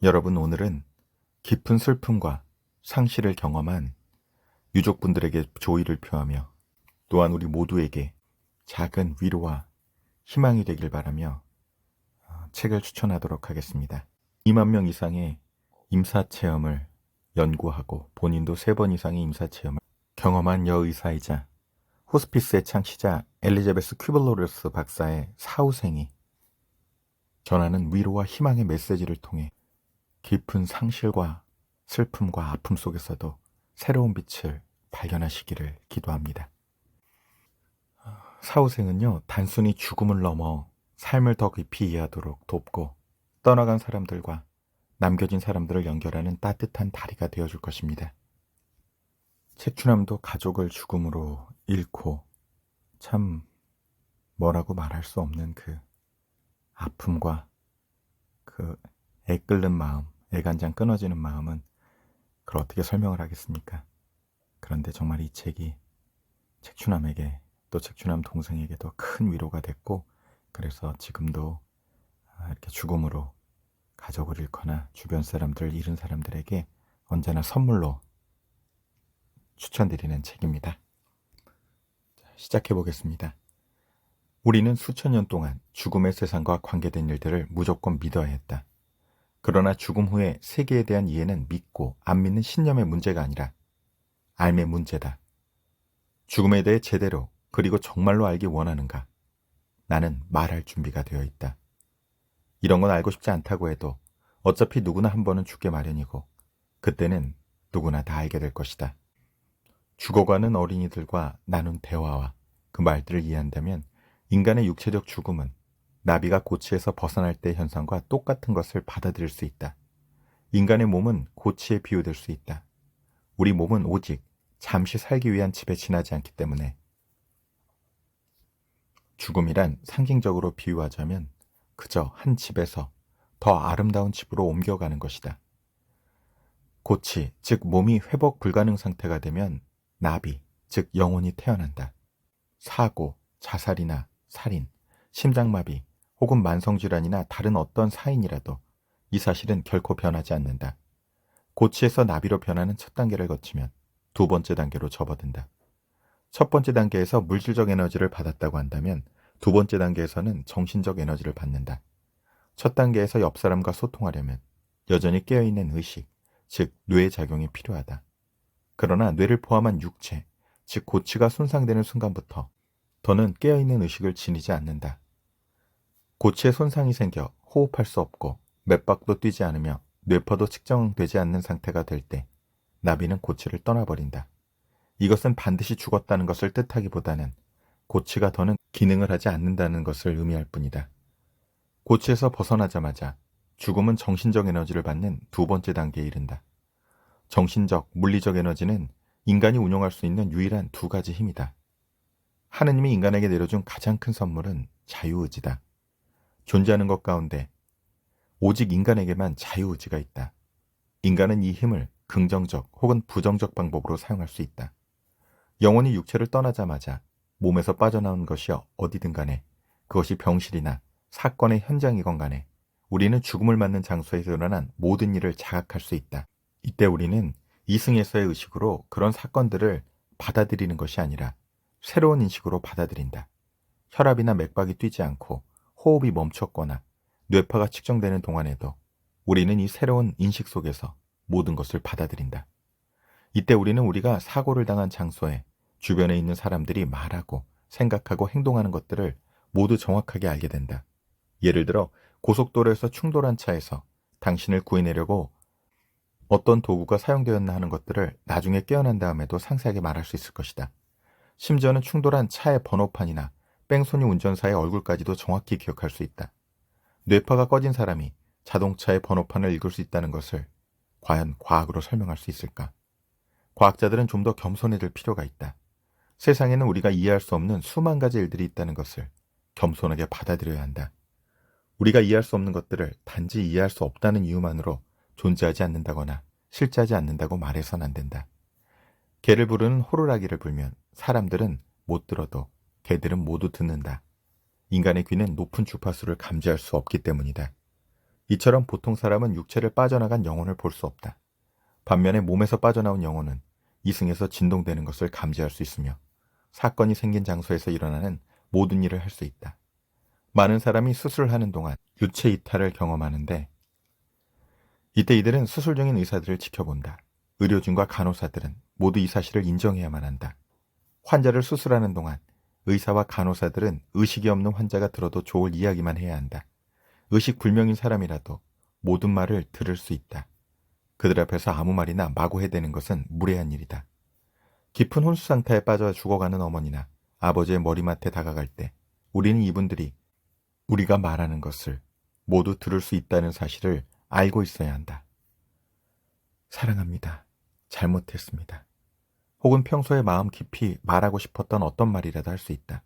여러분, 오늘은 깊은 슬픔과 상실을 경험한 유족분들에게 조의를 표하며 또한 우리 모두에게 작은 위로와 희망이 되길 바라며 책을 추천하도록 하겠습니다. 2만 명 이상의 임사체험을 연구하고 본인도 3번 이상의 임사체험을 경험한 여의사이자 호스피스의 창시자 엘리자베스 큐블로러스 박사의 사후생이 전하는 위로와 희망의 메시지를 통해 깊은 상실과 슬픔과 아픔 속에서도 새로운 빛을 발견하시기를 기도합니다. 사후생은요, 단순히 죽음을 넘어 삶을 더 깊이 이해하도록 돕고 떠나간 사람들과 남겨진 사람들을 연결하는 따뜻한 다리가 되어줄 것입니다. 책추남도 가족을 죽음으로 잃고 참 뭐라고 말할 수 없는 그 아픔과 그 애끓는 마음, 애간장 끊어지는 마음은 그걸 어떻게 설명을 하겠습니까? 그런데 정말 이 책이 책추남에게 또 책추남 동생에게도 큰 위로가 됐고, 그래서 지금도 이렇게 죽음으로 가족을 잃거나 주변 사람들을 잃은 사람들에게 언제나 선물로 추천드리는 책입니다. 시작해 보겠습니다. 우리는 수천 년 동안 죽음의 세상과 관계된 일들을 무조건 믿어야 했다. 그러나 죽음 후에 세계에 대한 이해는 믿고 안 믿는 신념의 문제가 아니라 삶의 문제다. 죽음에 대해 제대로 그리고 정말로 알기 원하는가? 나는 말할 준비가 되어 있다. 이런 건 알고 싶지 않다고 해도 어차피 누구나 한 번은 죽게 마련이고 그때는 누구나 다 알게 될 것이다. 죽어가는 어린이들과 나눈 대화와 그 말들을 이해한다면 인간의 육체적 죽음은 나비가 고치에서 벗어날 때의 현상과 똑같은 것을 받아들일 수 있다. 인간의 몸은 고치에 비유될 수 있다. 우리 몸은 오직 잠시 살기 위한 집에 지나지 않기 때문에 죽음이란 상징적으로 비유하자면 그저 한 집에서 더 아름다운 집으로 옮겨가는 것이다. 고치, 즉 몸이 회복 불가능 상태가 되면 나비, 즉 영혼이 태어난다. 사고, 자살이나 살인, 심장마비 혹은 만성질환이나 다른 어떤 사인이라도 이 사실은 결코 변하지 않는다. 고치에서 나비로 변하는 첫 단계를 거치면 두 번째 단계로 접어든다. 첫 번째 단계에서 물질적 에너지를 받았다고 한다면 두 번째 단계에서는 정신적 에너지를 받는다. 첫 단계에서 옆 사람과 소통하려면 여전히 깨어있는 의식, 즉 뇌의 작용이 필요하다. 그러나 뇌를 포함한 육체, 즉 고치가 손상되는 순간부터 더는 깨어있는 의식을 지니지 않는다. 고치에 손상이 생겨 호흡할 수 없고 맥박도 뛰지 않으며 뇌파도 측정되지 않는 상태가 될 때 나비는 고치를 떠나버린다. 이것은 반드시 죽었다는 것을 뜻하기보다는 고치가 더는 기능을 하지 않는다는 것을 의미할 뿐이다. 고치에서 벗어나자마자 죽음은 정신적 에너지를 받는 두 번째 단계에 이른다. 정신적, 물리적 에너지는 인간이 운용할 수 있는 유일한 두 가지 힘이다. 하느님이 인간에게 내려준 가장 큰 선물은 자유의지다. 존재하는 것 가운데 오직 인간에게만 자유의지가 있다. 인간은 이 힘을 긍정적 혹은 부정적 방법으로 사용할 수 있다. 영혼이 육체를 떠나자마자 몸에서 빠져나온 것이 어디든 간에 그것이 병실이나 사건의 현장이건 간에 우리는 죽음을 맞는 장소에서 일어난 모든 일을 자각할 수 있다. 이때 우리는 이승에서의 의식으로 그런 사건들을 받아들이는 것이 아니라 새로운 인식으로 받아들인다. 혈압이나 맥박이 뛰지 않고 호흡이 멈췄거나 뇌파가 측정되는 동안에도 우리는 이 새로운 인식 속에서 모든 것을 받아들인다. 이때 우리는 우리가 사고를 당한 장소에 주변에 있는 사람들이 말하고 생각하고 행동하는 것들을 모두 정확하게 알게 된다. 예를 들어 고속도로에서 충돌한 차에서 당신을 구해내려고 어떤 도구가 사용되었나 하는 것들을 나중에 깨어난 다음에도 상세하게 말할 수 있을 것이다. 심지어는 충돌한 차의 번호판이나 뺑소니 운전사의 얼굴까지도 정확히 기억할 수 있다. 뇌파가 꺼진 사람이 자동차의 번호판을 읽을 수 있다는 것을 과연 과학으로 설명할 수 있을까? 과학자들은 좀 더 겸손해질 필요가 있다. 세상에는 우리가 이해할 수 없는 수만 가지 일들이 있다는 것을 겸손하게 받아들여야 한다. 우리가 이해할 수 없는 것들을 단지 이해할 수 없다는 이유만으로 존재하지 않는다거나 실제하지 않는다고 말해서는 안 된다. 개를 부르는 호루라기를 불면 사람들은 못 들어도 개들은 모두 듣는다. 인간의 귀는 높은 주파수를 감지할 수 없기 때문이다. 이처럼 보통 사람은 육체를 빠져나간 영혼을 볼 수 없다. 반면에 몸에서 빠져나온 영혼은 이승에서 진동되는 것을 감지할 수 있으며 사건이 생긴 장소에서 일어나는 모든 일을 할 수 있다. 많은 사람이 수술을 하는 동안 유체 이탈을 경험하는데 이때 이들은 수술 중인 의사들을 지켜본다. 의료진과 간호사들은 모두 이 사실을 인정해야만 한다. 환자를 수술하는 동안 의사와 간호사들은 의식이 없는 환자가 들어도 좋을 이야기만 해야 한다. 의식 불명인 사람이라도 모든 말을 들을 수 있다. 그들 앞에서 아무 말이나 마구 해대는 것은 무례한 일이다. 깊은 혼수 상태에 빠져 죽어가는 어머니나 아버지의 머리맡에 다가갈 때 우리는 이분들이 우리가 말하는 것을 모두 들을 수 있다는 사실을 알고 있어야 한다. 사랑합니다. 잘못했습니다. 혹은 평소에 마음 깊이 말하고 싶었던 어떤 말이라도 할 수 있다.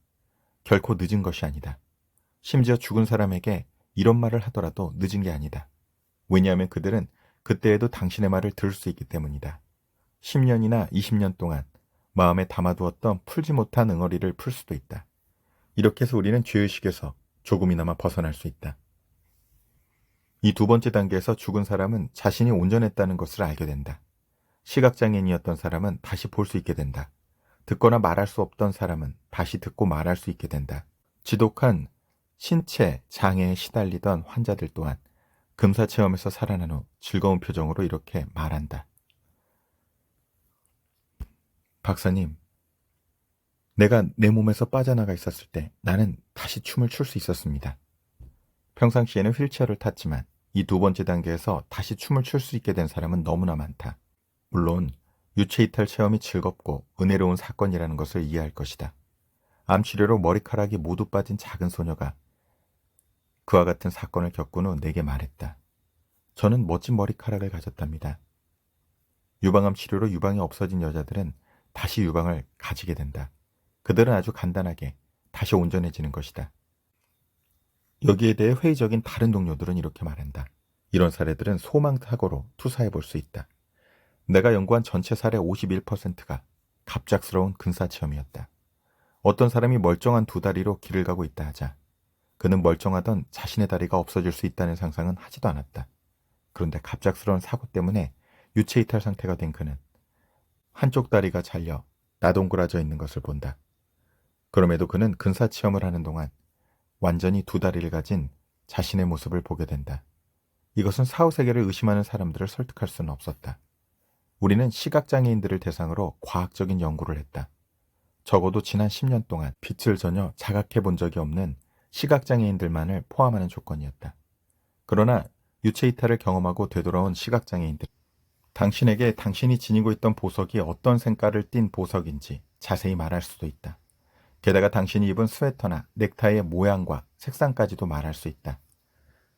결코 늦은 것이 아니다. 심지어 죽은 사람에게 이런 말을 하더라도 늦은 게 아니다. 왜냐하면 그들은 그때에도 당신의 말을 들을 수 있기 때문이다. 10년이나 20년 동안 마음에 담아두었던 풀지 못한 응어리를 풀 수도 있다. 이렇게 해서 우리는 죄의식에서 조금이나마 벗어날 수 있다. 이 두 번째 단계에서 죽은 사람은 자신이 온전했다는 것을 알게 된다. 시각장애인이었던 사람은 다시 볼 수 있게 된다. 듣거나 말할 수 없던 사람은 다시 듣고 말할 수 있게 된다. 지독한 신체 장애에 시달리던 환자들 또한 금사체험에서 살아난 후 즐거운 표정으로 이렇게 말한다. 박사님, 내가 내 몸에서 빠져나가 있었을 때 나는 다시 춤을 출 수 있었습니다. 평상시에는 휠체어를 탔지만 이 두 번째 단계에서 다시 춤을 출 수 있게 된 사람은 너무나 많다. 물론 유체이탈 체험이 즐겁고 은혜로운 사건이라는 것을 이해할 것이다. 암치료로 머리카락이 모두 빠진 작은 소녀가 그와 같은 사건을 겪은 후 내게 말했다. 저는 멋진 머리카락을 가졌답니다. 유방암 치료로 유방이 없어진 여자들은 다시 유방을 가지게 된다. 그들은 아주 간단하게 다시 온전해지는 것이다. 여기에 대해 회의적인 다른 동료들은 이렇게 말한다. 이런 사례들은 소망사고로 투사해 볼 수 있다. 내가 연구한 전체 사례 51%가 갑작스러운 근사체험이었다. 어떤 사람이 멀쩡한 두 다리로 길을 가고 있다 하자 그는 멀쩡하던 자신의 다리가 없어질 수 있다는 상상은 하지도 않았다. 그런데 갑작스러운 사고 때문에 유체이탈 상태가 된 그는 한쪽 다리가 잘려 나동그라져 있는 것을 본다. 그럼에도 그는 근사체험을 하는 동안 완전히 두 다리를 가진 자신의 모습을 보게 된다. 이것은 사후세계를 의심하는 사람들을 설득할 수는 없었다. 우리는 시각장애인들을 대상으로 과학적인 연구를 했다. 적어도 지난 10년 동안 빛을 전혀 자각해 본 적이 없는 시각장애인들만을 포함하는 조건이었다. 그러나 유체이탈을 경험하고 되돌아온 시각장애인들, 당신에게 당신이 지니고 있던 보석이 어떤 색깔을 띤 보석인지 자세히 말할 수도 있다. 게다가 당신이 입은 스웨터나 넥타이의 모양과 색상까지도 말할 수 있다.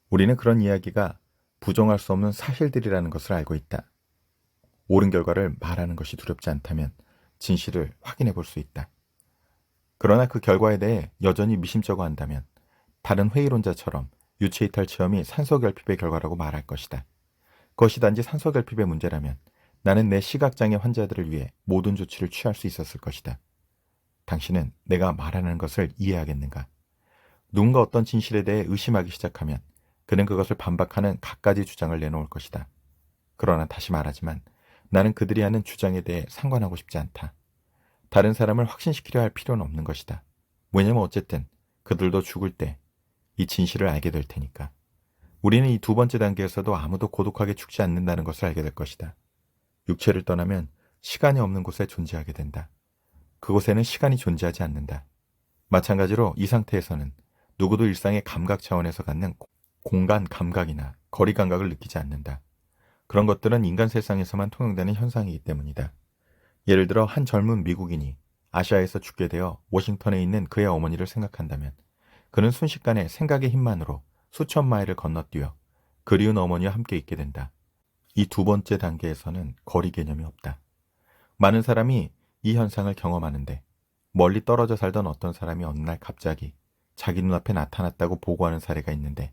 우리는 그런 이야기가 부정할 수 없는 사실들이라는 것을 알고 있다. 옳은 결과를 말하는 것이 두렵지 않다면 진실을 확인해 볼 수 있다. 그러나 그 결과에 대해 여전히 미심쩍어 한다면 다른 회의론자처럼 유체이탈 체험이 산소결핍의 결과라고 말할 것이다. 그것이 단지 산소결핍의 문제라면 나는 내 시각장애 환자들을 위해 모든 조치를 취할 수 있었을 것이다. 당신은 내가 말하는 것을 이해하겠는가? 누군가 어떤 진실에 대해 의심하기 시작하면 그는 그것을 반박하는 갖가지 주장을 내놓을 것이다. 그러나 다시 말하지만 나는 그들이 하는 주장에 대해 상관하고 싶지 않다. 다른 사람을 확신시키려 할 필요는 없는 것이다. 왜냐면 어쨌든 그들도 죽을 때 이 진실을 알게 될 테니까. 우리는 이 두 번째 단계에서도 아무도 고독하게 죽지 않는다는 것을 알게 될 것이다. 육체를 떠나면 시간이 없는 곳에 존재하게 된다. 그곳에는 시간이 존재하지 않는다. 마찬가지로 이 상태에서는 누구도 일상의 감각 차원에서 갖는 공간 감각이나 거리 감각을 느끼지 않는다. 그런 것들은 인간 세상에서만 통용되는 현상이기 때문이다. 예를 들어 한 젊은 미국인이 아시아에서 죽게 되어 워싱턴에 있는 그의 어머니를 생각한다면 그는 순식간에 생각의 힘만으로 수천 마일을 건너뛰어 그리운 어머니와 함께 있게 된다. 이 두 번째 단계에서는 거리 개념이 없다. 많은 사람이 이 현상을 경험하는데 멀리 떨어져 살던 어떤 사람이 어느 날 갑자기 자기 눈앞에 나타났다고 보고하는 사례가 있는데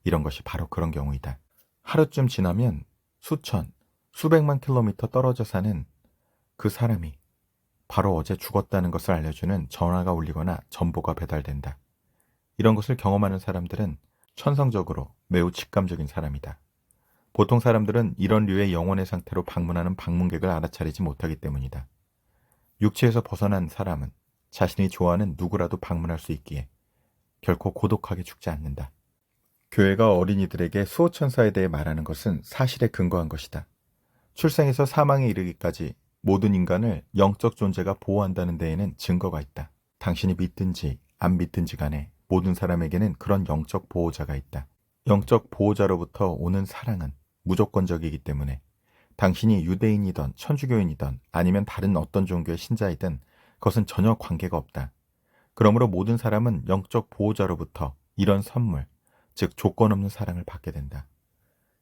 이런 것이 바로 그런 경우이다. 하루쯤 지나면 수천, 수백만 킬로미터 떨어져 사는 그 사람이 바로 어제 죽었다는 것을 알려주는 전화가 울리거나 정보가 배달된다. 이런 것을 경험하는 사람들은 천성적으로 매우 직감적인 사람이다. 보통 사람들은 이런 류의 영혼의 상태로 방문하는 방문객을 알아차리지 못하기 때문이다. 육체에서 벗어난 사람은 자신이 좋아하는 누구라도 방문할 수 있기에 결코 고독하게 죽지 않는다. 교회가 어린이들에게 수호천사에 대해 말하는 것은 사실에 근거한 것이다. 출생에서 사망에 이르기까지 모든 인간을 영적 존재가 보호한다는 데에는 증거가 있다. 당신이 믿든지 안 믿든지 간에 모든 사람에게는 그런 영적 보호자가 있다. 영적 보호자로부터 오는 사랑은 무조건적이기 때문에 당신이 유대인이든 천주교인이든 아니면 다른 어떤 종교의 신자이든 그것은 전혀 관계가 없다. 그러므로 모든 사람은 영적 보호자로부터 이런 선물, 즉 조건 없는 사랑을 받게 된다.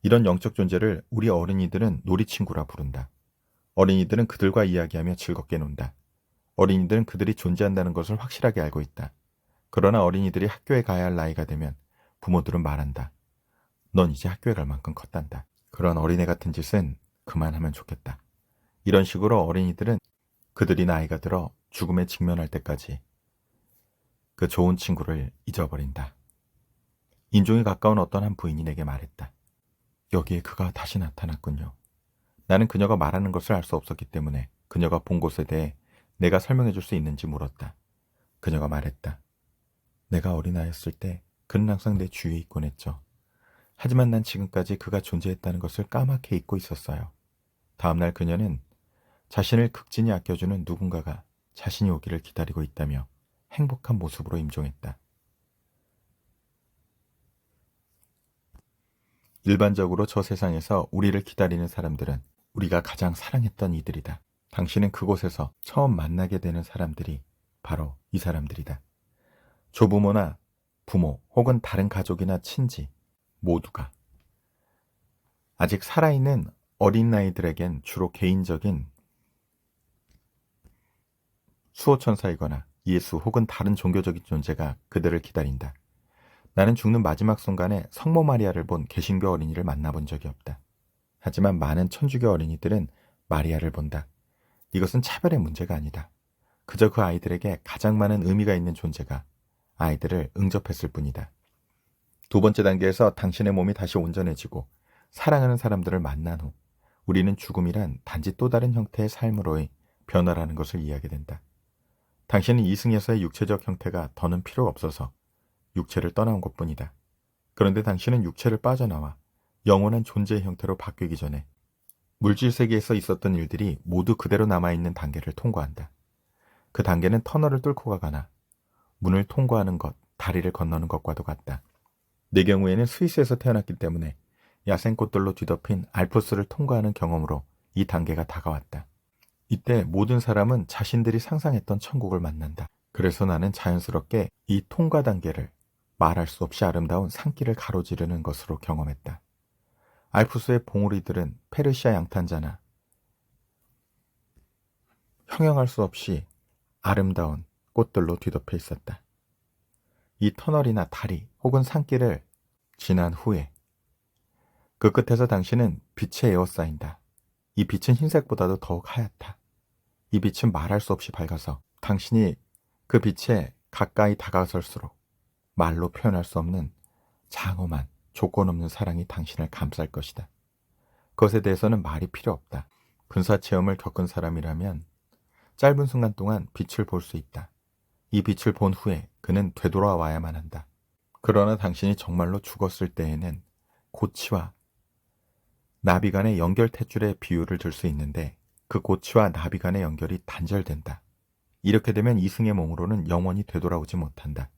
이런 영적 존재를 우리 어린이들은 놀이친구라 부른다. 어린이들은 그들과 이야기하며 즐겁게 논다. 어린이들은 그들이 존재한다는 것을 확실하게 알고 있다. 그러나 어린이들이 학교에 가야 할 나이가 되면 부모들은 말한다. 넌 이제 학교에 갈 만큼 컸단다. 그런 어린애 같은 짓은 그만하면 좋겠다. 이런 식으로 어린이들은 그들이 나이가 들어 죽음에 직면할 때까지 그 좋은 친구를 잊어버린다. 인종이 가까운 어떤 한 부인이 내게 말했다. 여기에 그가 다시 나타났군요. 나는 그녀가 말하는 것을 알 수 없었기 때문에 그녀가 본 곳에 대해 내가 설명해 줄 수 있는지 물었다. 그녀가 말했다. 내가 어린아이였을 때 그는 항상 내 주위에 있곤 했죠. 하지만 난 지금까지 그가 존재했다는 것을 까맣게 잊고 있었어요. 다음날 그녀는 자신을 극진히 아껴주는 누군가가 자신이 오기를 기다리고 있다며 행복한 모습으로 임종했다. 일반적으로 저 세상에서 우리를 기다리는 사람들은 우리가 가장 사랑했던 이들이다. 당신은 그곳에서 처음 만나게 되는 사람들이 바로 이 사람들이다. 조부모나 부모 혹은 다른 가족이나 친지 모두가 아직 살아있는 어린 아이들에겐 주로 개인적인 수호천사이거나 예수 혹은 다른 종교적인 존재가 그들을 기다린다. 나는 죽는 마지막 순간에 성모 마리아를 본 개신교 어린이를 만나본 적이 없다. 하지만 많은 천주교 어린이들은 마리아를 본다. 이것은 차별의 문제가 아니다. 그저 그 아이들에게 가장 많은 의미가 있는 존재가 아이들을 응접했을 뿐이다. 두 번째 단계에서 당신의 몸이 다시 온전해지고 사랑하는 사람들을 만난 후 우리는 죽음이란 단지 또 다른 형태의 삶으로의 변화라는 것을 이해하게 된다. 당신은 이승에서의 육체적 형태가 더는 필요 없어서 육체를 떠나온 것뿐이다. 그런데 당신은 육체를 빠져나와 영원한 존재의 형태로 바뀌기 전에 물질 세계에서 있었던 일들이 모두 그대로 남아있는 단계를 통과한다. 그 단계는 터널을 뚫고 가거나 문을 통과하는 것, 다리를 건너는 것과도 같다. 내 경우에는 스위스에서 태어났기 때문에 야생꽃들로 뒤덮인 알프스를 통과하는 경험으로 이 단계가 다가왔다. 이때 모든 사람은 자신들이 상상했던 천국을 만난다. 그래서 나는 자연스럽게 이 통과 단계를 말할 수 없이 아름다운 산길을 가로지르는 것으로 경험했다. 알프스의 봉우리들은 페르시아 양탄자나 형용할 수 없이 아름다운 꽃들로 뒤덮여 있었다. 이 터널이나 다리 혹은 산길을 지난 후에 그 끝에서 당신은 빛에 에워싸인다. 이 빛은 흰색보다도 더욱 하얗다. 이 빛은 말할 수 없이 밝아서 당신이 그 빛에 가까이 다가설수록 말로 표현할 수 없는 장엄한 조건 없는 사랑이 당신을 감쌀 것이다. 그것에 대해서는 말이 필요 없다. 군사 체험을 겪은 사람이라면 짧은 순간 동안 빛을 볼 수 있다. 이 빛을 본 후에 그는 되돌아와야만 한다. 그러나 당신이 정말로 죽었을 때에는 고치와 나비 간의 연결 탯줄의 비유를 들 수 있는데 그 고치와 나비 간의 연결이 단절된다. 이렇게 되면 이승의 몸으로는 영원히 되돌아오지 못한다.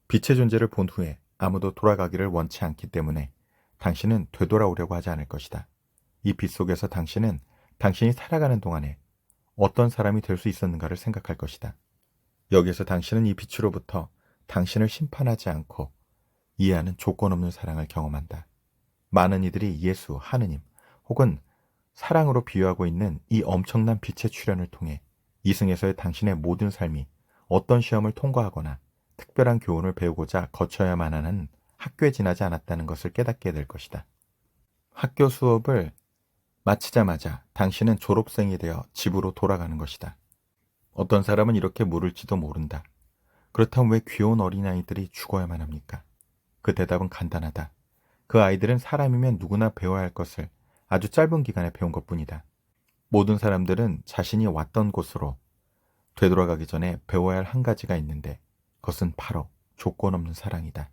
빛의 존재를 본 후에 아무도 돌아가기를 원치 않기 때문에 당신은 되돌아오려고 하지 않을 것이다. 이 빛 속에서 당신은 당신이 살아가는 동안에 어떤 사람이 될 수 있었는가를 생각할 것이다. 여기에서 당신은 이 빛으로부터 당신을 심판하지 않고 이해하는 조건 없는 사랑을 경험한다. 많은 이들이 예수, 하느님 혹은 사랑으로 비유하고 있는 이 엄청난 빛의 출현을 통해 이승에서의 당신의 모든 삶이 어떤 시험을 통과하거나 특별한 교훈을 배우고자 거쳐야만 하는 학교에 지나지 않았다는 것을 깨닫게 될 것이다. 학교 수업을 마치자마자 당신은 졸업생이 되어 집으로 돌아가는 것이다. 어떤 사람은 이렇게 물을지도 모른다. 그렇다면 왜 귀여운 어린아이들이 죽어야만 합니까? 그 대답은 간단하다. 그 아이들은 사람이면 누구나 배워야 할 것을 아주 짧은 기간에 배운 것뿐이다. 모든 사람들은 자신이 왔던 곳으로 되돌아가기 전에 배워야 할 한 가지가 있는데 그것은 바로 조건 없는 사랑이다.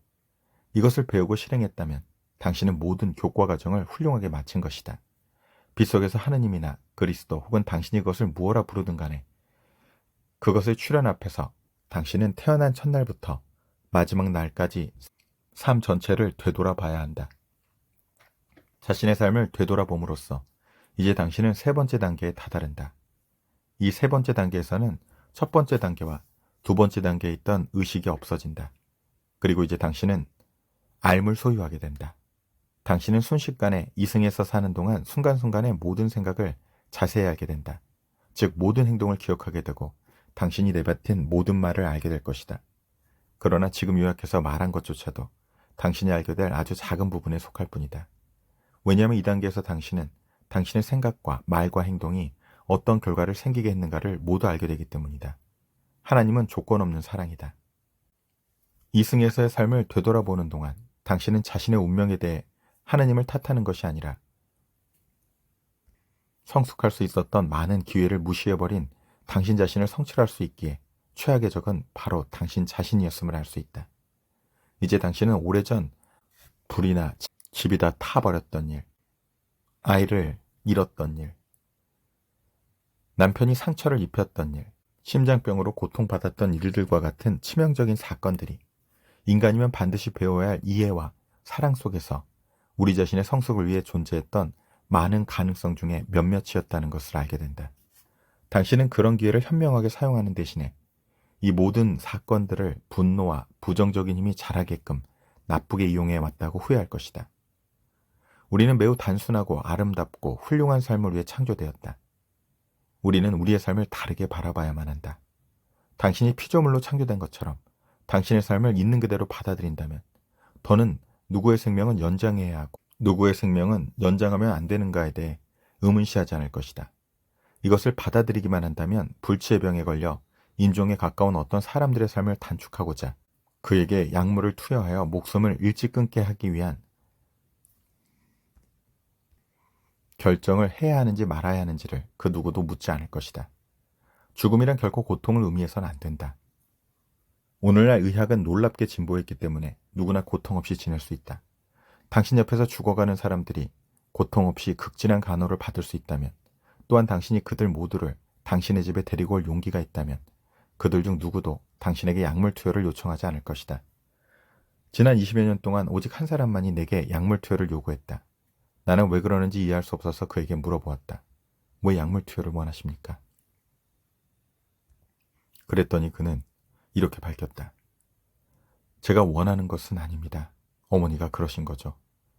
이것을 배우고 실행했다면 당신은 모든 교과 과정을 훌륭하게 마친 것이다. 빗속에서 하느님이나 그리스도 혹은 당신이 그것을 무엇라 부르든 간에 그것의 출현 앞에서 당신은 태어난 첫날부터 마지막 날까지 삶 전체를 되돌아봐야 한다. 자신의 삶을 되돌아봄으로써 이제 당신은 세 번째 단계에 다다른다. 이 세 번째 단계에서는 첫 번째 단계와 두 번째 단계에 있던 의식이 없어진다. 그리고 이제 당신은 알물 소유하게 된다. 당신은 순식간에 이승에서 사는 동안 순간순간의 모든 생각을 자세히 알게 된다. 즉 모든 행동을 기억하게 되고 당신이 내뱉은 모든 말을 알게 될 것이다. 그러나 지금 요약해서 말한 것조차도 당신이 알게 될 아주 작은 부분에 속할 뿐이다. 왜냐하면 이 단계에서 당신은 당신의 생각과 말과 행동이 어떤 결과를 생기게 했는가를 모두 알게 되기 때문이다. 하나님은 조건 없는 사랑이다. 이승에서의 삶을 되돌아보는 동안 당신은 자신의 운명에 대해 하나님을 탓하는 것이 아니라 성숙할 수 있었던 많은 기회를 무시해버린 당신 자신을 성취할 수 있기에 최악의 적은 바로 당신 자신이었음을 알 수 있다. 이제 당신은 오래전 불이나 집이 다 타버렸던 일, 아이를 잃었던 일, 남편이 상처를 입혔던 일, 심장병으로 고통받았던 일들과 같은 치명적인 사건들이 인간이면 반드시 배워야 할 이해와 사랑 속에서 우리 자신의 성숙을 위해 존재했던 많은 가능성 중에 몇몇이었다는 것을 알게 된다. 당신은 그런 기회를 현명하게 사용하는 대신에 이 모든 사건들을 분노와 부정적인 힘이 자라게끔 나쁘게 이용해 왔다고 후회할 것이다. 우리는 매우 단순하고 아름답고 훌륭한 삶을 위해 창조되었다. 우리는 우리의 삶을 다르게 바라봐야만 한다. 당신이 피조물로 창조된 것처럼 당신의 삶을 있는 그대로 받아들인다면 더는 누구의 생명은 연장해야 하고 누구의 생명은 연장하면 안 되는가에 대해 의문시하지 않을 것이다. 이것을 받아들이기만 한다면 불치의 병에 걸려 인종에 가까운 어떤 사람들의 삶을 단축하고자 그에게 약물을 투여하여 목숨을 일찍 끊게 하기 위한 결정을 해야 하는지 말아야 하는지를 그 누구도 묻지 않을 것이다. 죽음이란 결코 고통을 의미해서는 안 된다. 오늘날 의학은 놀랍게 진보했기 때문에 누구나 고통 없이 지낼 수 있다. 당신 옆에서 죽어가는 사람들이 고통 없이 극진한 간호를 받을 수 있다면, 또한 당신이 그들 모두를 당신의 집에 데리고 올 용기가 있다면 그들 중 누구도 당신에게 약물 투여를 요청하지 않을 것이다. 지난 20여 년 동안 오직 한 사람만이 내게 약물 투여를 요구했다. 나는 왜 그러는지 이해할 수 없어서 그에게 물어보았다. 왜 약물 투여를 원하십니까? 그랬더니 그는 이렇게 밝혔다. 제가 원하는 것은 아닙니다. 어머니가 그러신 거죠.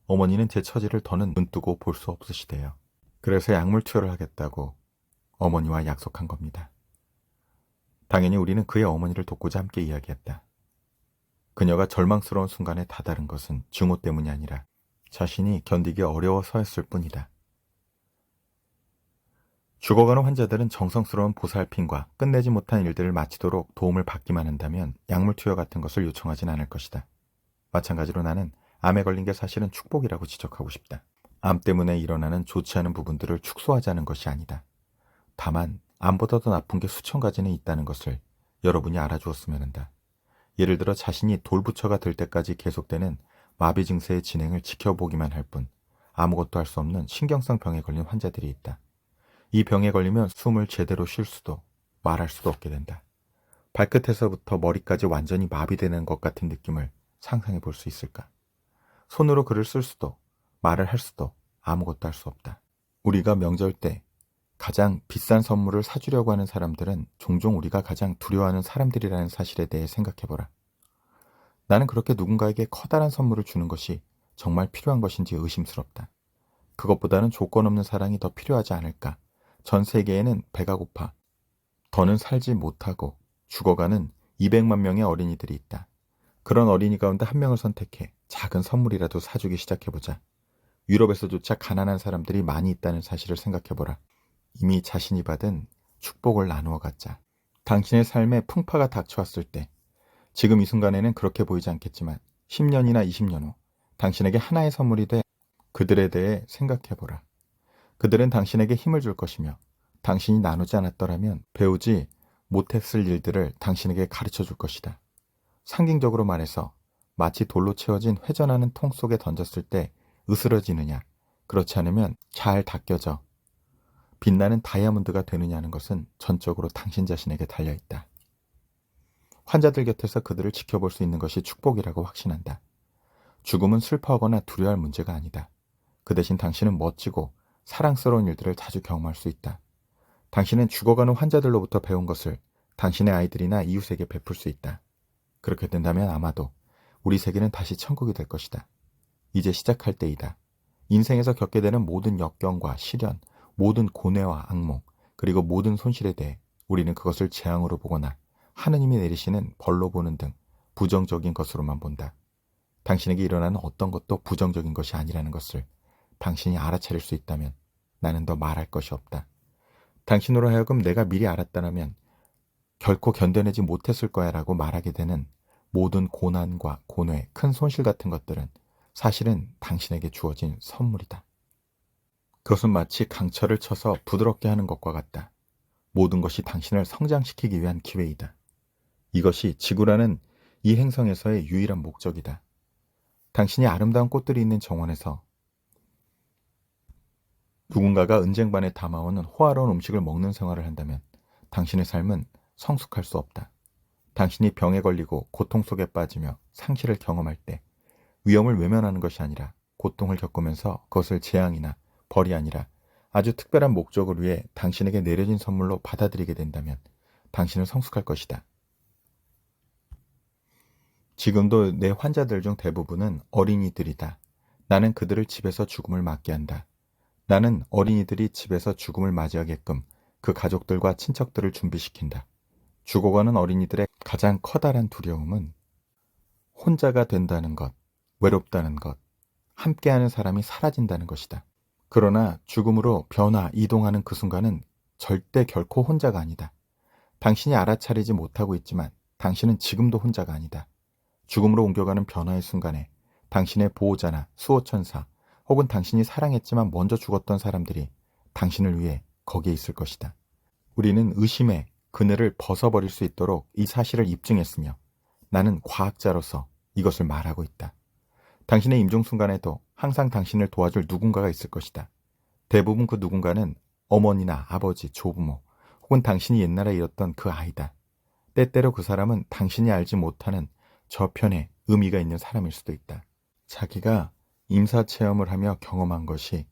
어머니는 제 처지를 더는 눈뜨고 볼 수 없으시대요. 그래서 약물 투여를 하겠다고 어머니와 약속한 겁니다. 당연히 우리는 그의 어머니를 돕고자 함께 이야기했다. 그녀가 절망스러운 순간에 다다른 것은 증오 때문이 아니라 자신이 견디기 어려워서였을 뿐이다. 죽어가는 환자들은 정성스러운 보살핌과 끝내지 못한 일들을 마치도록 도움을 받기만 한다면 약물 투여 같은 것을 요청하진 않을 것이다. 마찬가지로 나는 암에 걸린 게 사실은 축복이라고 지적하고 싶다. 암 때문에 일어나는 좋지 않은 부분들을 축소하자는 것이 아니다. 다만 암보다 더 나쁜 게 수천 가지는 있다는 것을 여러분이 알아주었으면 한다. 예를 들어 자신이 돌부처가 될 때까지 계속되는 마비 증세의 진행을 지켜보기만 할 뿐 아무것도 할 수 없는 신경성 병에 걸린 환자들이 있다. 이 병에 걸리면 숨을 제대로 쉴 수도 말할 수도 없게 된다. 발끝에서부터 머리까지 완전히 마비되는 것 같은 느낌을 상상해 볼 수 있을까? 손으로 글을 쓸 수도 말을 할 수도 아무것도 할 수 없다. 우리가 명절 때 가장 비싼 선물을 사주려고 하는 사람들은 종종 우리가 가장 두려워하는 사람들이라는 사실에 대해 생각해보라. 나는 그렇게 누군가에게 커다란 선물을 주는 것이 정말 필요한 것인지 의심스럽다. 그것보다는 조건 없는 사랑이 더 필요하지 않을까. 전 세계에는 배가 고파 더는 살지 못하고 죽어가는 200만 명의 어린이들이 있다. 그런 어린이 가운데 한 명을 선택해 작은 선물이라도 사주기 시작해보자. 유럽에서조차 가난한 사람들이 많이 있다는 사실을 생각해보라. 이미 자신이 받은 축복을 나누어 갖자. 당신의 삶에 풍파가 닥쳐왔을 때 지금 이 순간에는 그렇게 보이지 않겠지만 10년이나 20년 후 당신에게 하나의 선물이 돼 그들에 대해 생각해보라. 그들은 당신에게 힘을 줄 것이며 당신이 나누지 않았더라면 배우지 못했을 일들을 당신에게 가르쳐 줄 것이다. 상징적으로 말해서 마치 돌로 채워진 회전하는 통 속에 던졌을 때 으스러지느냐, 그렇지 않으면 잘 닦여져 빛나는 다이아몬드가 되느냐는 것은 전적으로 당신 자신에게 달려있다. 환자들 곁에서 그들을 지켜볼 수 있는 것이 축복이라고 확신한다. 죽음은 슬퍼하거나 두려워할 문제가 아니다. 그 대신 당신은 멋지고 사랑스러운 일들을 자주 경험할 수 있다. 당신은 죽어가는 환자들로부터 배운 것을 당신의 아이들이나 이웃에게 베풀 수 있다. 그렇게 된다면 아마도 우리 세계는 다시 천국이 될 것이다. 이제 시작할 때이다. 인생에서 겪게 되는 모든 역경과 시련, 모든 고뇌와 악몽, 그리고 모든 손실에 대해 우리는 그것을 재앙으로 보거나 하느님이 내리시는 벌로 보는 등 부정적인 것으로만 본다. 당신에게 일어나는 어떤 것도 부정적인 것이 아니라는 것을 당신이 알아차릴 수 있다면 나는 더 말할 것이 없다. 당신으로 하여금 내가 미리 알았다면 결코 견뎌내지 못했을 거야 라고 말하게 되는 모든 고난과 고뇌, 큰 손실 같은 것들은 사실은 당신에게 주어진 선물이다. 그것은 마치 강철을 쳐서 부드럽게 하는 것과 같다. 모든 것이 당신을 성장시키기 위한 기회이다. 이것이 지구라는 이 행성에서의 유일한 목적이다. 당신이 아름다운 꽃들이 있는 정원에서 누군가가 은쟁반에 담아오는 호화로운 음식을 먹는 생활을 한다면 당신의 삶은 성숙할 수 없다. 당신이 병에 걸리고 고통 속에 빠지며 상실을 경험할 때 위험을 외면하는 것이 아니라 고통을 겪으면서 그것을 재앙이나 벌이 아니라 아주 특별한 목적을 위해 당신에게 내려진 선물로 받아들이게 된다면 당신은 성숙할 것이다. 지금도 내 환자들 중 대부분은 어린이들이다. 나는 그들을 집에서 죽음을 맞게 한다. 나는 어린이들이 집에서 죽음을 맞이하게끔 그 가족들과 친척들을 준비시킨다. 죽어가는 어린이들의 가장 커다란 두려움은 혼자가 된다는 것, 외롭다는 것, 함께하는 사람이 사라진다는 것이다. 그러나 죽음으로 변화, 이동하는 그 순간은 절대 결코 혼자가 아니다. 당신이 알아차리지 못하고 있지만 당신은 지금도 혼자가 아니다. 죽음으로 옮겨가는 변화의 순간에 당신의 보호자나 수호천사 혹은 당신이 사랑했지만 먼저 죽었던 사람들이 당신을 위해 거기에 있을 것이다. 우리는 의심의 그늘을 벗어버릴 수 있도록 이 사실을 입증했으며 나는 과학자로서 이것을 말하고 있다. 당신의 임종 순간에도 항상 당신을 도와줄 누군가가 있을 것이다. 대부분 그 누군가는 어머니나 아버지, 조부모 혹은 당신이 옛날에 잃었던 그 아이다. 때때로 그 사람은 당신이 알지 못하는 저편에 의미가 있는 사람일 수도 있다. 자기가 임사체험을 하며 경험한 것이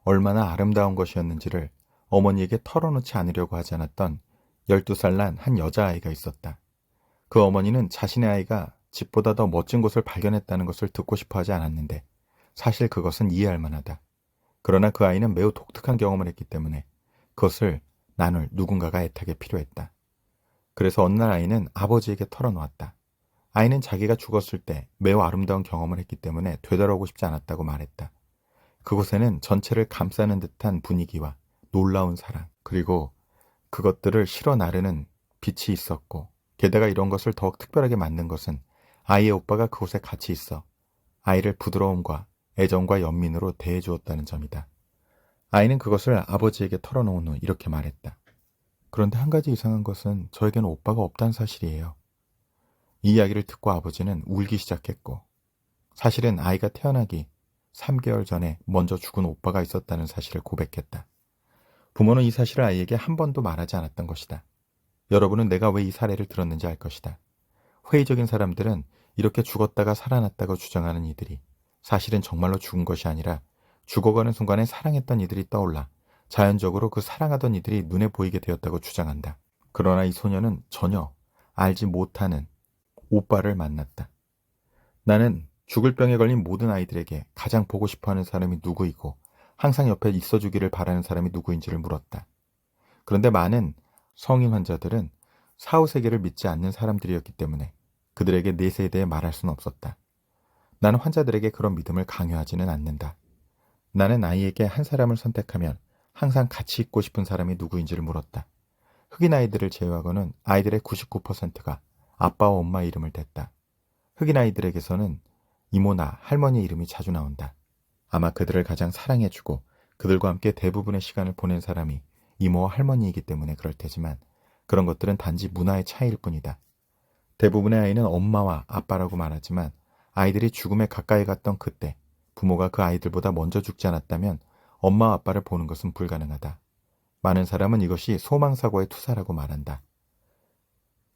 얼마나 아름다운 것이었는지를 어머니에게 털어놓지 않으려고 하지 않았던 12살 난 한 여자아이가 있었다. 그 어머니는 자신의 아이가 집보다 더 멋진 곳을 발견했다는 것을 듣고 싶어 하지 않았는데 사실 그것은 이해할 만하다. 그러나 그 아이는 매우 독특한 경험을 했기 때문에 그것을 나눌 누군가가 애타게 필요했다. 그래서 어느 날 아이는 아버지에게 털어놓았다. 아이는 자기가 죽었을 때 매우 아름다운 경험을 했기 때문에 되돌아오고 싶지 않았다고 말했다. 그곳에는 전체를 감싸는 듯한 분위기와 놀라운 사랑, 그리고 그것들을 실어 나르는 빛이 있었고, 게다가 이런 것을 더욱 특별하게 만든 것은 아이의 오빠가 그곳에 같이 있어 아이를 부드러움과 애정과 연민으로 대해주었다는 점이다. 아이는 그것을 아버지에게 털어놓은 후 이렇게 말했다. 그런데 한 가지 이상한 것은 저에게는 오빠가 없다는 사실이에요. 이 이야기를 듣고 아버지는 울기 시작했고, 사실은 아이가 태어나기 3개월 전에 먼저 죽은 오빠가 있었다는 사실을 고백했다. 부모는 이 사실을 아이에게 한 번도 말하지 않았던 것이다. 여러분은 내가 왜 이 사례를 들었는지 알 것이다. 회의적인 사람들은 이렇게 죽었다가 살아났다고 주장하는 이들이 사실은 정말로 죽은 것이 아니라 죽어가는 순간에 사랑했던 이들이 떠올라 자연적으로 그 사랑하던 이들이 눈에 보이게 되었다고 주장한다. 그러나 이 소녀는 전혀 알지 못하는 오빠를 만났다. 나는 죽을 병에 걸린 모든 아이들에게 가장 보고 싶어하는 사람이 누구이고 항상 옆에 있어주기를 바라는 사람이 누구인지를 물었다. 그런데 많은 성인 환자들은 사후세계를 믿지 않는 사람들이었기 때문에 그들에게 내세에 대해 말할 수는 없었다. 나는 환자들에게 그런 믿음을 강요하지는 않는다. 나는 아이에게 한 사람을 선택하면 항상 같이 있고 싶은 사람이 누구인지를 물었다. 흑인 아이들을 제외하고는 아이들의 99%가 아빠와 엄마 이름을 댔다. 흑인 아이들에게서는 이모나 할머니 이름이 자주 나온다. 아마 그들을 가장 사랑해주고 그들과 함께 대부분의 시간을 보낸 사람이 이모와 할머니이기 때문에 그럴 테지만 그런 것들은 단지 문화의 차이일 뿐이다. 대부분의 아이는 엄마와 아빠라고 말하지만 아이들이 죽음에 가까이 갔던 그때 부모가 그 아이들보다 먼저 죽지 않았다면 엄마와 아빠를 보는 것은 불가능하다. 많은 사람은 이것이 소망사고의 투사라고 말한다.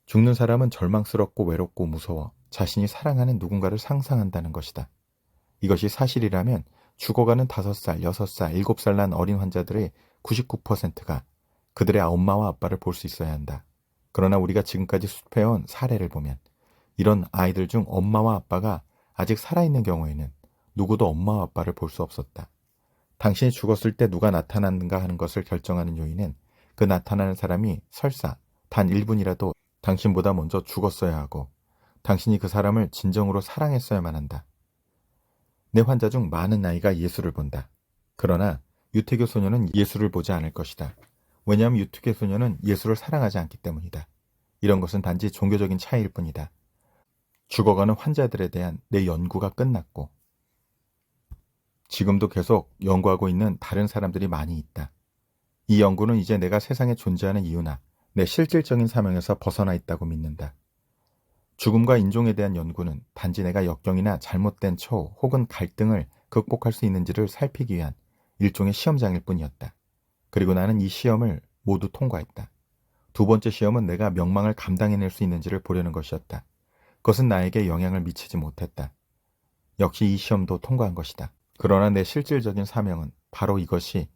죽는 사람은 절망스럽고 외롭고 무서워 자신이 사랑하는 누군가를 상상한다는 것이다. 이것이 사실이라면 죽어가는 5살, 6살, 7살 난 어린 환자들의 99%가 그들의 엄마와 아빠를 볼 수 있어야 한다. 그러나 우리가 지금까지 수습해온 사례를 보면 이런 아이들 중 엄마와 아빠가 아직 살아있는 경우에는 누구도 엄마와 아빠를 볼 수 없었다. 당신이 죽었을 때 누가 나타났는가 하는 것을 결정하는 요인은 그 나타나는 사람이 설사 단 1분이라도 당신보다 먼저 죽었어야 하고 당신이 그 사람을 진정으로 사랑했어야만 한다. 내 환자 중 많은 아이가 예수를 본다. 그러나 유태교 소녀는 예수를 보지 않을 것이다. 왜냐하면 유태교 소녀는 예수를 사랑하지 않기 때문이다. 이런 것은 단지 종교적인 차이일 뿐이다. 죽어가는 환자들에 대한 내 연구가 끝났고 지금도 계속 연구하고 있는 다른 사람들이 많이 있다. 이 연구는 이제 내가 세상에 존재하는 이유나 내 실질적인 사명에서 벗어나 있다고 믿는다. 죽음과 인종에 대한 연구는 단지 내가 역경이나 잘못된 처우 혹은 갈등을 극복할 수 있는지를 살피기 위한 일종의 시험장일 뿐이었다. 그리고 나는 이 시험을 모두 통과했다. 두 번째 시험은 내가 명망을 감당해낼 수 있는지를 보려는 것이었다. 그것은 나에게 영향을 미치지 못했다. 역시 이 시험도 통과한 것이다. 그러나 내 실질적인 사명은 바로 이것이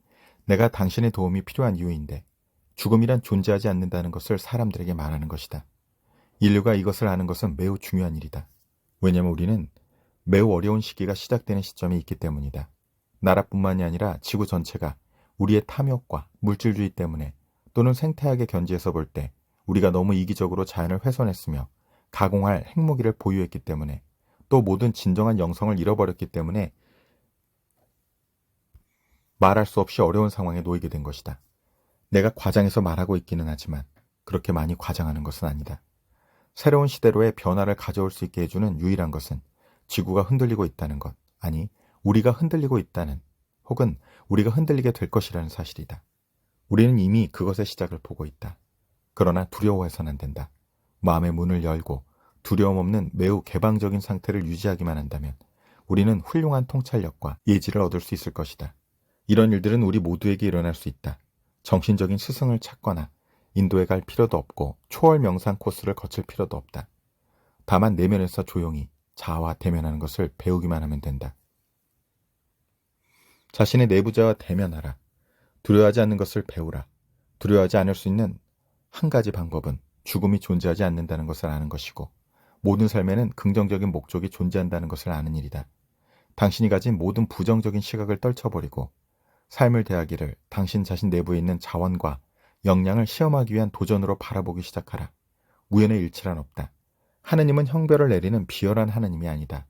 내가 당신의 도움이 필요한 이유인데 죽음이란 존재하지 않는다는 것을 사람들에게 말하는 것이다. 인류가 이것을 아는 것은 매우 중요한 일이다. 왜냐하면 우리는 매우 어려운 시기가 시작되는 시점이 있기 때문이다. 나라뿐만이 아니라 지구 전체가 우리의 탐욕과 물질주의 때문에 또는 생태학의 견지에서 볼 때 우리가 너무 이기적으로 자연을 훼손했으며 가공할 핵무기를 보유했기 때문에 또 모든 진정한 영성을 잃어버렸기 때문에 말할 수 없이 어려운 상황에 놓이게 된 것이다. 내가 과장해서 말하고 있기는 하지만 그렇게 많이 과장하는 것은 아니다. 새로운 시대로의 변화를 가져올 수 있게 해주는 유일한 것은 지구가 흔들리고 있다는 것, 아니 우리가 흔들리고 있다는 혹은 우리가 흔들리게 될 것이라는 사실이다. 우리는 이미 그것의 시작을 보고 있다. 그러나 두려워해서는 안 된다. 마음의 문을 열고 두려움 없는 매우 개방적인 상태를 유지하기만 한다면 우리는 훌륭한 통찰력과 예지를 얻을 수 있을 것이다. 이런 일들은 우리 모두에게 일어날 수 있다. 정신적인 스승을 찾거나 인도에 갈 필요도 없고 초월 명상 코스를 거칠 필요도 없다. 다만 내면에서 조용히 자아와 대면하는 것을 배우기만 하면 된다. 자신의 내부자와 대면하라. 두려워하지 않는 것을 배우라. 두려워하지 않을 수 있는 한 가지 방법은 죽음이 존재하지 않는다는 것을 아는 것이고 모든 삶에는 긍정적인 목적이 존재한다는 것을 아는 일이다. 당신이 가진 모든 부정적인 시각을 떨쳐버리고 삶을 대하기를 당신 자신 내부에 있는 자원과 역량을 시험하기 위한 도전으로 바라보기 시작하라. 우연의 일치란 없다. 하느님은 형벌을 내리는 비열한 하느님이 아니다.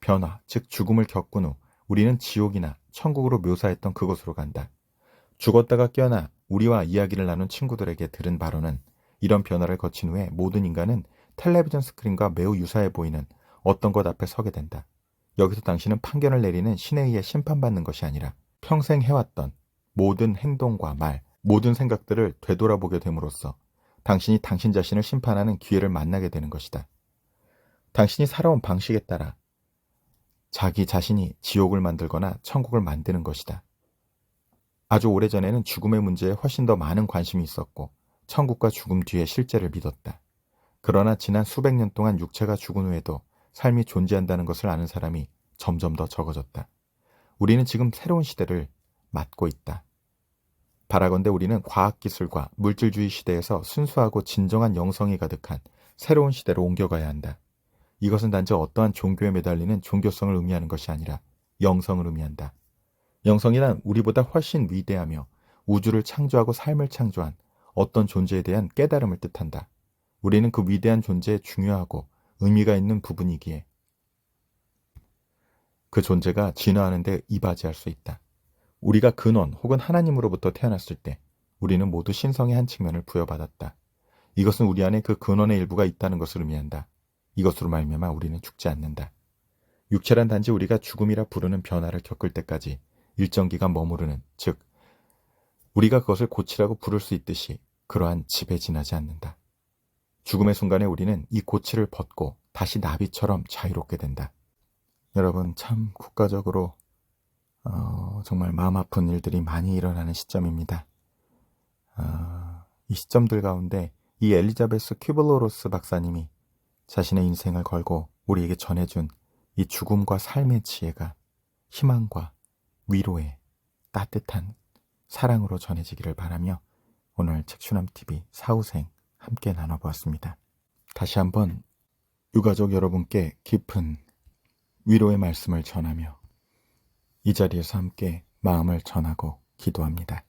변화, 즉 죽음을 겪은 후 우리는 지옥이나 천국으로 묘사했던 그곳으로 간다. 죽었다가 깨어나 우리와 이야기를 나눈 친구들에게 들은 바로는 이런 변화를 거친 후에 모든 인간은 텔레비전 스크린과 매우 유사해 보이는 어떤 것 앞에 서게 된다. 여기서 당신은 판결을 내리는 신에 의해 심판받는 것이 아니라 평생 해왔던 모든 행동과 말, 모든 생각들을 되돌아보게 됨으로써 당신이 당신 자신을 심판하는 기회를 만나게 되는 것이다. 당신이 살아온 방식에 따라 자기 자신이 지옥을 만들거나 천국을 만드는 것이다. 아주 오래전에는 죽음의 문제에 훨씬 더 많은 관심이 있었고 천국과 죽음 뒤의 실제를 믿었다. 그러나 지난 수백 년 동안 육체가 죽은 후에도 삶이 존재한다는 것을 아는 사람이 점점 더 적어졌다. 우리는 지금 새로운 시대를 맞고 있다. 바라건대 우리는 과학기술과 물질주의 시대에서 순수하고 진정한 영성이 가득한 새로운 시대로 옮겨가야 한다. 이것은 단지 어떠한 종교에 매달리는 종교성을 의미하는 것이 아니라 영성을 의미한다. 영성이란 우리보다 훨씬 위대하며 우주를 창조하고 삶을 창조한 어떤 존재에 대한 깨달음을 뜻한다. 우리는 그 위대한 존재의 중요하고 의미가 있는 부분이기에 그 존재가 진화하는 데 이바지할 수 있다. 우리가 근원 혹은 하나님으로부터 태어났을 때 우리는 모두 신성의 한 측면을 부여받았다. 이것은 우리 안에 그 근원의 일부가 있다는 것을 의미한다. 이것으로 말미암아 우리는 죽지 않는다. 육체란 단지 우리가 죽음이라 부르는 변화를 겪을 때까지 일정 기간 머무르는, 즉 우리가 그것을 고치라고 부를 수 있듯이 그러한 집에 지나지 않는다. 죽음의 순간에 우리는 이 고치를 벗고 다시 나비처럼 자유롭게 된다. 여러분, 참 국가적으로 정말 마음 아픈 일들이 많이 일어나는 시점입니다. 이 시점들 가운데 이 엘리자베스 큐블로로스 박사님이 자신의 인생을 걸고 우리에게 전해준 이 죽음과 삶의 지혜가 희망과 위로의 따뜻한 사랑으로 전해지기를 바라며 오늘 책슈남TV 사후생 함께 나눠보았습니다. 다시 한번 유가족 여러분께 깊은 위로의 말씀을 전하며 이 자리에서 함께 마음을 전하고 기도합니다.